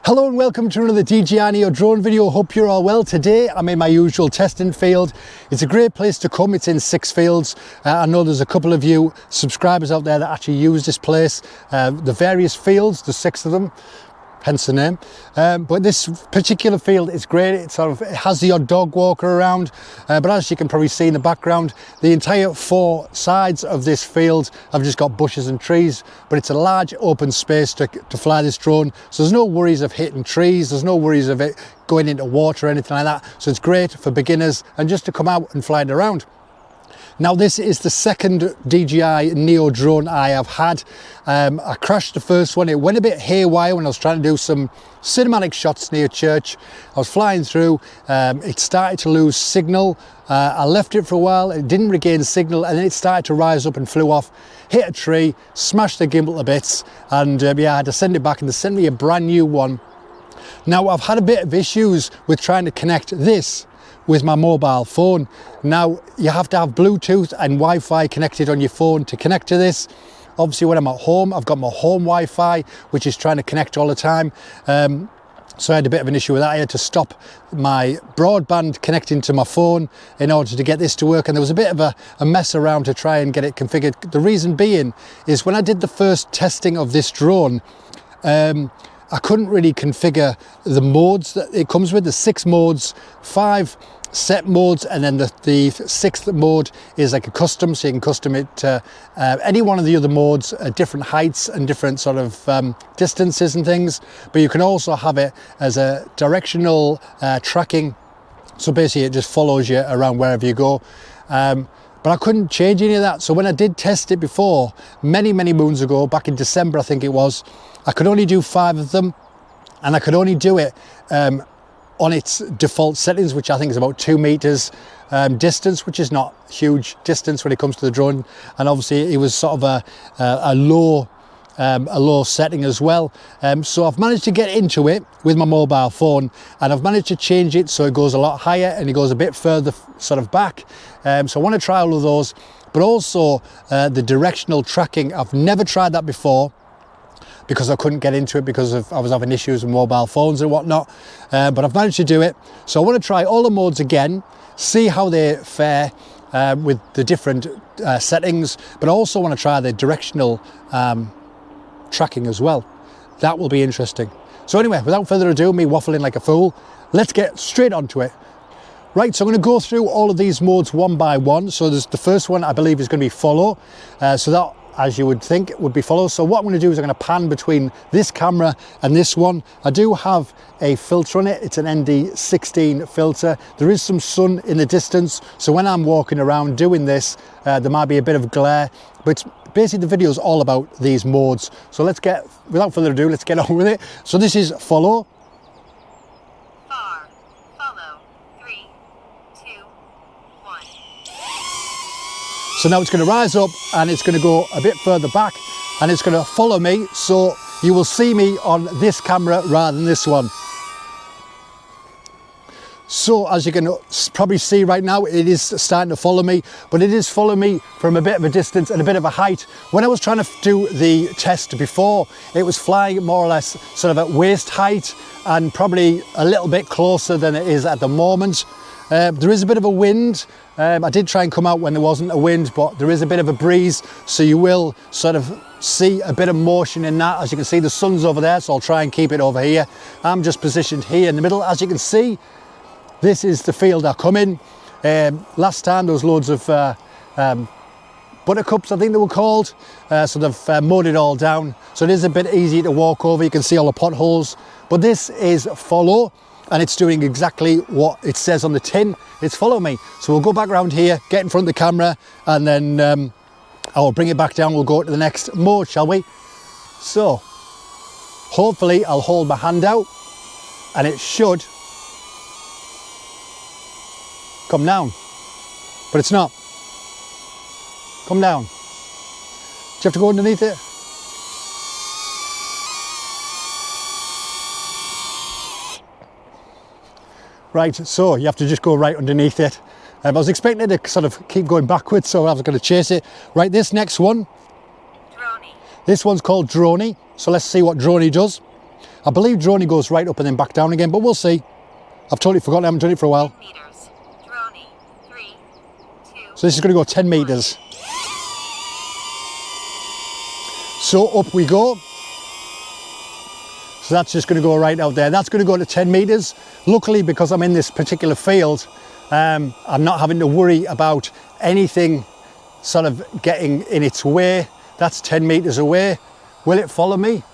Hello and welcome to another DJI Neo Drone video. Hope you're all well. Today I'm in my usual testing field. It's a great place to come. It's in 6 fields. I know there's a couple of you subscribers out there that actually use this place. The various fields, there's 6 of them, hence the name. But this particular field is great. It has the odd dog walker around, but as you can probably see in the background, the entire 4 sides of this field have just got bushes and trees, but it's a large open space to fly this drone. So there's no worries of hitting trees, there's no worries of it going into water or anything like that. So it's great for beginners and just to come out and fly it around. Now this is the second DJI Neo drone I have had. I crashed the first one. It went a bit haywire when I was trying to do some cinematic shots near church. I was flying through, it started to lose signal. I left it for a while, it didn't regain signal, and then it started to rise up and flew off, hit a tree, smashed the gimbal to bits, and yeah, I had to send it back and they sent me a brand new one. Now I've had a bit of issues with trying to connect this with my mobile phone. Now you have to have Bluetooth and Wi-Fi connected on your phone to connect to this. Obviously when I'm at home, I've got my home Wi-Fi, which is trying to connect all the time. So I had a bit of an issue with that. I had to stop my broadband connecting to my phone in order to get this to work, and there was a bit of a mess around to try and get it configured. The reason being is when I did the first testing of this drone, I couldn't really configure the modes that it comes with. The 6 modes, 5 set modes, and then the 6th mode is like a custom, so you can custom it to any one of the other modes at different heights and different sort of distances and things. But you can also have it as a directional tracking, so basically it just follows you around wherever you go. But I couldn't change any of that. So when I did test it before, many moons ago, back in December I think it was, I could only do 5 of them, and I could only do it on its default settings, which I think is about 2 meters distance, which is not huge distance when it comes to the drone. And obviously it was sort of a low setting as well. So I've managed to get into it with my mobile phone, and I've managed to change it so it goes a lot higher and it goes a bit further sort of back. So I want to try all of those, but also the directional tracking. I've never tried that before because I couldn't get into it because I was having issues with mobile phones and whatnot, but I've managed to do it. So I want to try all the modes again, see how they fare with the different settings, but I also want to try the directional tracking as well. That will be interesting. So anyway, without further ado, me waffling like a fool, let's get straight onto it. Right, so I'm going to go through all of these modes one by one. So there's the first one I believe is going to be follow. So that, as you would think, would be follow. So what I'm going to do is I'm going to pan between this camera and this one. I do have a filter on it. It's an ND16 filter. There is some sun in the distance, so when I'm walking around doing this, there might be a bit of glare, but basically the video is all about these modes. So let's get, without further ado, let's get on with it. So this is follow. So now it's going to rise up and it's going to go a bit further back and it's going to follow me, so you will see me on this camera rather than this one. So as you can probably see right now, it is starting to follow me, but it is following me from a bit of a distance and a bit of a height. When I was trying to do the test before, it was flying more or less sort of at waist height and probably a little bit closer than it is at the moment. There is a bit of a wind. I did try and come out when there wasn't a wind, but there is a bit of a breeze, so you will sort of see a bit of motion in that. As you can see, the sun's over there, so I'll try and keep it over here. I'm just positioned here in the middle. As you can see, this is the field I come in. Last time there was loads of buttercups, I think they were called, so they've mowed it all down, so it is a bit easy to walk over. You can see all the potholes, but this is follow, and it's doing exactly what it says on the tin. It's follow me. So we'll go back around here, get in front of the camera, and then I'll bring it back down. We'll go to the next mode, shall we? So hopefully I'll hold my hand out and it should come down, but it's not. Come down. Do you have to go underneath it? Right, so you have to just go right underneath it. I was expecting it to sort of keep going backwards, so I was going to chase it. Right, this next one, Dronie. This one's called Dronie, so let's see what Dronie does. I believe Dronie goes right up and then back down again, but we'll see. I've totally forgotten, I haven't done it for a while. 10 meters. Dronie. 3, 2. So this is going to go 10 meters. So up we go. So that's just going to go right out there. That's going to go to 10 meters. Luckily, because I'm in this particular field, I'm not having to worry about anything sort of getting in its way. That's 10 meters away. Will it follow me?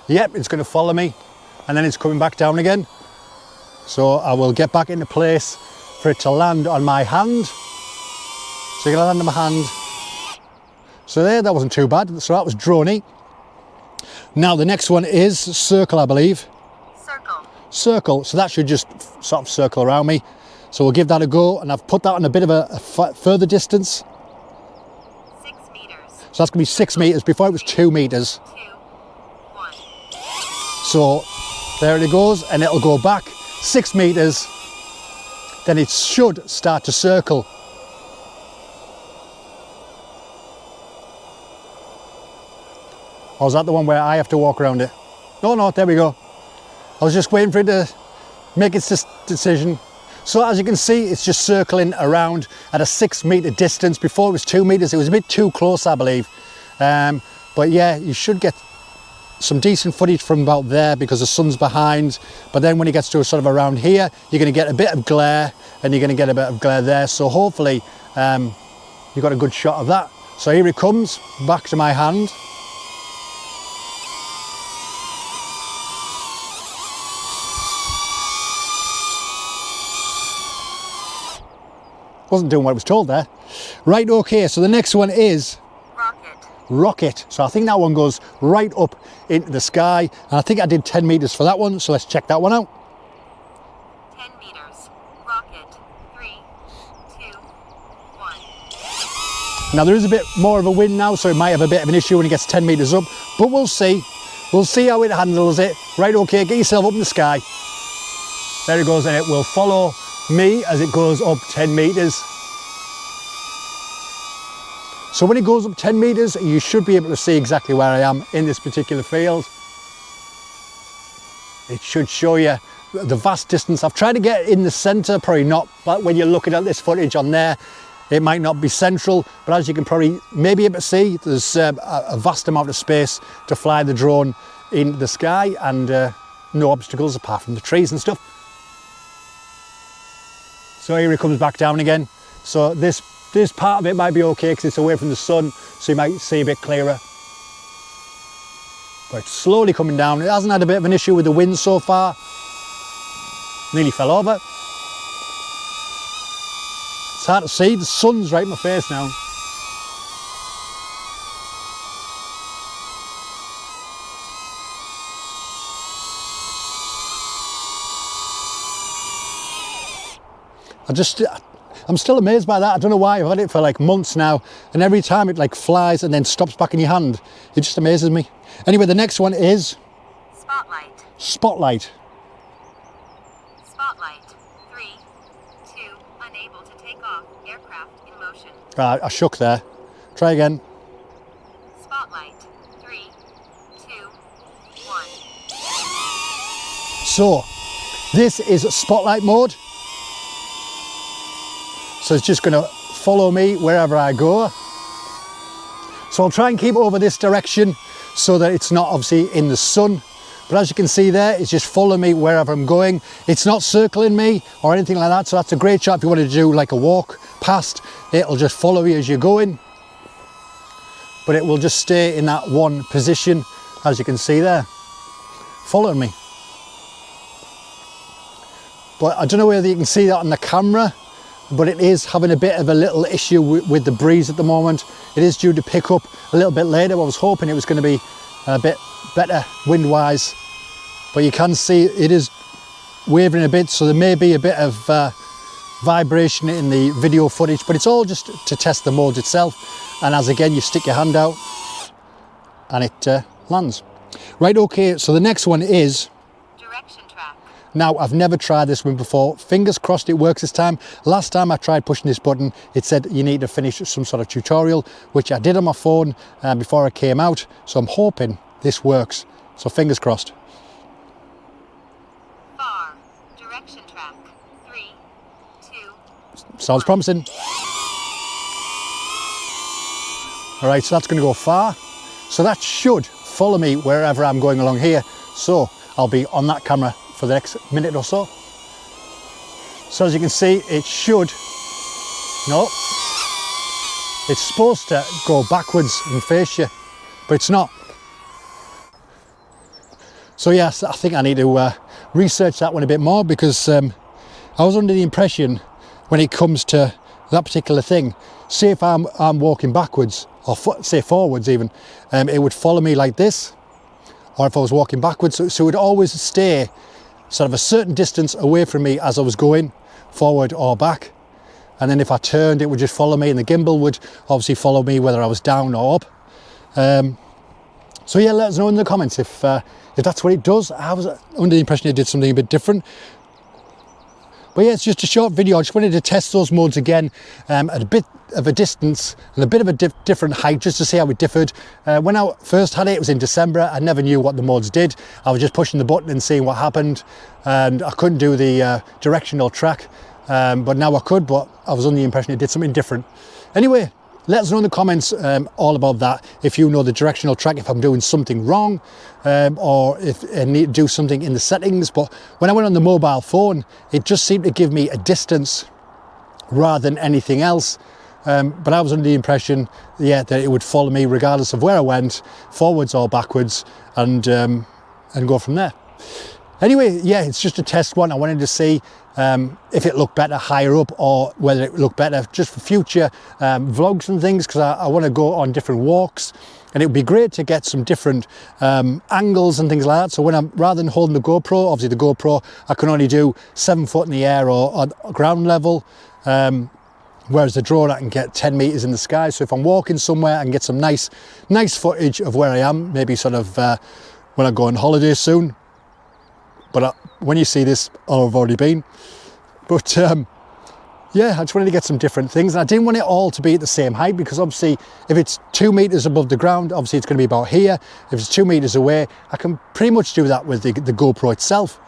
Yep, it's going to follow me, and then it's coming back down again. So I will get back into place for it to land on my hand. So you're going to land on my hand. So there, that wasn't too bad. So that was Dronie. Now the next one is circle, I believe. Circle. Circle. So that should just sort of circle around me. So we'll give that a go, and I've put that on a bit of a further distance. 6 meters. So that's going to be 6 meters. Before it was 2 meters. 2, 1. So there it goes, and it'll go back 6 meters. Then it should start to circle. Or is that the one where I have to walk around it? No, there we go. I was just waiting for it to make its decision. So as you can see, it's just circling around at a 6 meter distance. Before it was 2 meters, it was a bit too close, I believe. But yeah, you should get some decent footage from about there because the sun's behind. But then when it gets to sort of around here, you're going to get a bit of glare, and you're going to get a bit of glare there. So hopefully you've got a good shot of that. So here it comes, back to my hand. Wasn't doing what I was told there. Right, okay, so the next one is Rocket. So I think that one goes right up into the sky, and I think I did 10 meters for that one, so let's check that one out. 10 meters. Rocket. 3, 2, 1. Now there is a bit more of a wind now, so it might have a bit of an issue when it gets 10 meters up, but we'll see. We'll see how it handles it. Right, okay, get yourself up in the sky. There it goes, and it will follow me as it goes up 10 meters. So when it goes up 10 meters, you should be able to see exactly where I am in this particular field. It should show you the vast distance. I've tried to get in the center, probably not, but when you're looking at this footage on there, it might not be central, but as you can probably maybe able to see, there's a vast amount of space to fly the drone in the sky, and no obstacles apart from the trees and stuff. So here it comes back down again. So this part of it might be okay because it's away from the sun, so you might see a bit clearer. But it's slowly coming down. It hasn't had a bit of an issue with the wind so far. Nearly fell over. It's hard to see, the sun's right in my face now. I'm still amazed by that. I don't know why. I've had it for like months now, and every time it like flies and then stops back in your hand, it just amazes me. Anyway, the next one is Spotlight. Spotlight. Spotlight. 3, 2, unable to take off. Aircraft in motion. I shook there. Try again. Spotlight. 3, 2, 1. So this is Spotlight mode. So it's just going to follow me wherever I go. So I'll try and keep over this direction so that it's not obviously in the sun. But as you can see there, it's just following me wherever I'm going. It's not circling me or anything like that. So that's a great shot if you want to do like a walk past. It'll just follow you as you're going. But it will just stay in that one position, as you can see there, following me. But I don't know whether you can see that on the camera, but it is having a bit of a little issue with the breeze at the moment. It is due to pick up a little bit later. I was hoping it was going to be a bit better wind-wise, but you can see it is wavering a bit, so there may be a bit of vibration in the video footage, but it's all just to test the mode itself. And as again, you stick your hand out and it lands. Right, okay, so the next one is Direction track. Now, I've never tried this one before. Fingers crossed it works this time. Last time I tried pushing this button, it said you need to finish some sort of tutorial, which I did on my phone before I came out. So I'm hoping this works. So fingers crossed. direction track. 3, 2. Sounds promising. All right, so that's going to go far. So that should follow me wherever I'm going along here. So I'll be on that camera for the next minute or so. So as you can see, it should, no, it's supposed to go backwards and face you, but it's not. So yes, I think I need to research that one a bit more, because I was under the impression when it comes to that particular thing, say if I'm walking backwards, or say forwards even, it would follow me like this, or if I was walking backwards, so it would always stay sort of a certain distance away from me as I was going forward or back. And then if I turned, it would just follow me, and the gimbal would obviously follow me whether I was down or up. So yeah, let us know in the comments if that's what it does. I was under the impression it did something a bit different. But yeah, it's just a short video. I just wanted to test those modes again at a bit of a distance and a bit of a different height, just to see how it differed. When I first had it, it was in December. I never knew what the modes did. I was just pushing the button and seeing what happened, and I couldn't do the directional track, but now I could, but I was under the impression it did something different. Anyway, let us know in the comments all about that. If you know the directional track, if I'm doing something wrong, or if I need to do something in the settings. But when I went on the mobile phone, it just seemed to give me a distance rather than anything else. But I was under the impression, yeah, that it would follow me regardless of where I went, forwards or backwards, and go from there. Anyway, yeah, it's just a test one. I wanted to see if it looked better higher up, or whether it looked better just for future vlogs and things, because I want to go on different walks, and it would be great to get some different angles and things like that. So when I'm, rather than holding the GoPro, obviously the GoPro, I can only do 7 foot in the air or at ground level, whereas the drone I can get 10 meters in the sky. So if I'm walking somewhere, I can get some nice footage of where I am, maybe sort of when I go on holiday soon. But when you see this, I've already been. But yeah, I just wanted to get some different things. And I didn't want it all to be at the same height, because obviously if it's 2 meters above the ground, obviously it's going to be about here. If it's 2 meters away, I can pretty much do that with the GoPro itself.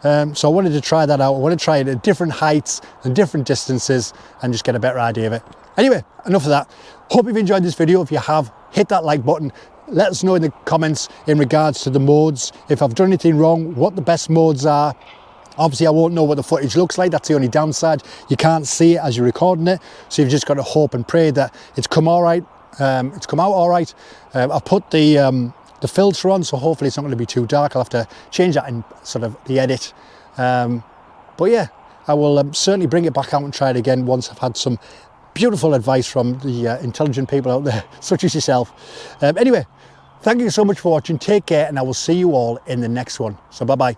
So I wanted to try that out. I want to try it at different heights and different distances and just get a better idea of it. Anyway, enough of that. Hope you've enjoyed this video. If you have, hit that like button. Let us know in the comments in regards to the modes, if I've done anything wrong, what the best modes are. Obviously I won't know what the footage looks like. That's the only downside. You can't see it as you're recording it, so you've just got to hope and pray that it's come all right. It's come out all right. I've put the filter on, so hopefully it's not going to be too dark. I'll have to change that in sort of the edit. But yeah, I will certainly bring it back out and try it again once I've had some beautiful advice from the intelligent people out there, such as yourself. Anyway, thank you so much for watching. Take care, and I will see you all in the next one. So bye-bye.